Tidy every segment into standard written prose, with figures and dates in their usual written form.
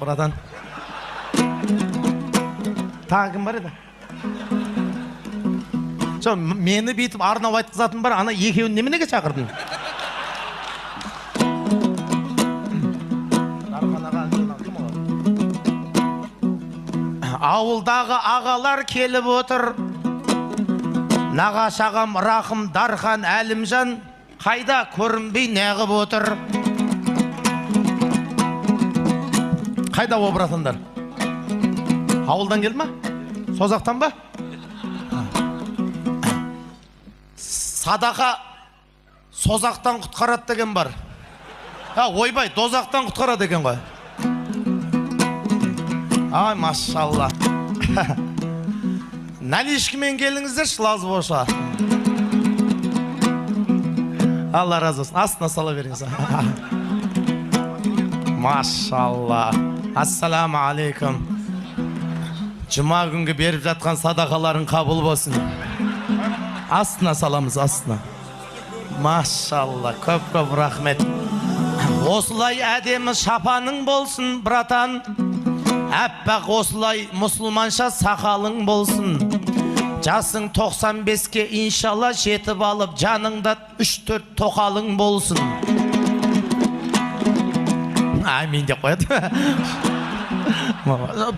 братан. Тағы кім бар еді? Жоқ, мені бүйтіп арнап айтқызатын бар, ана екеуін неменеге шақырдың? Ауылдағы ағалар келіп отыр. Нағаш ағам Рахым, Дархан, Әлімжан қайда көрінбей неғып отыр? Қайда о братандар? Ауылдан келді ма? Созақтан ба? Садақа созақтан құтқарады деген бар. Ойбай, дозақтан құтқарады деген ғой. Ай, машалла. Налишкімен келіңіздер, шылаз боша. Алла разы болсын. Астына сала беріңіз. Машалла. Ассаламу алейкум. Жұма күнгі беріп жатқан садақаларын қабыл болсын. Астына саламыз, астына. Машалла, көп-көп рахмет. Осылай әдемі шапаның болсын, братан. Әппақ осылай мұсылманша сақалың болсын. Жасың 95-ке иншалла жетіп алып, жаныңда 3-4 тоқалың болсын. Амин деп қояды.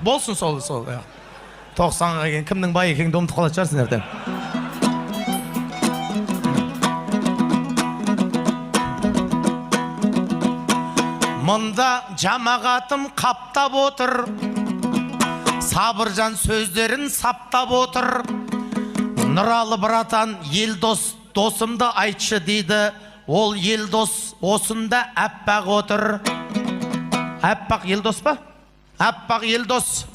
Болсын сол. 90-ға келген кімнің бай екенін ұмытып қалатын шығарсың ертең. Мұнда жамағатым қаптап отыр, Сабыржан сөздерін саптап отыр. Нұралы братан Елдос досымды айтшы дейді. Ол Елдос осында әппақ отыр. Әппақ Елдос па? Әппақ Елдос.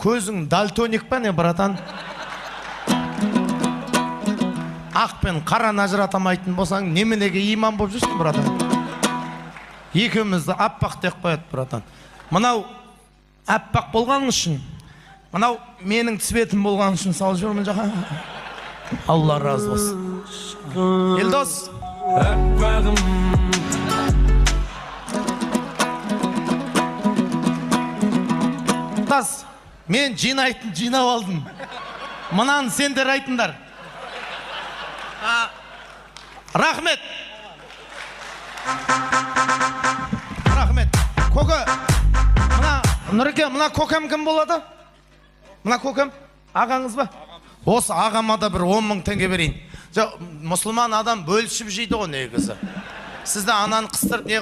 Көзің дальтоник па не, братан? Ақ пен қараны ажыратамайтын болсаң, неменеге иман болып жүрсің, братан? Екеумізді аппақ деп қояды, братан. Мынау аппақ болған үшін, мынау менің цветім болған үшін салып жүрмін жақа. Алла разы болсын. Елдос. Аппағым. Тас, мен жинап алдым. Мынаны сендер айтыңдар. Рахмет. Рахмет. Көке, Нұреке, мына көкем кім болады? Мына көкем ағаңыз ба? Осы ағама да бір 10 000 теңге берейін. Мұсылман адам бөлшіп жейді ғой негізі. Сізді ананы қыстырып не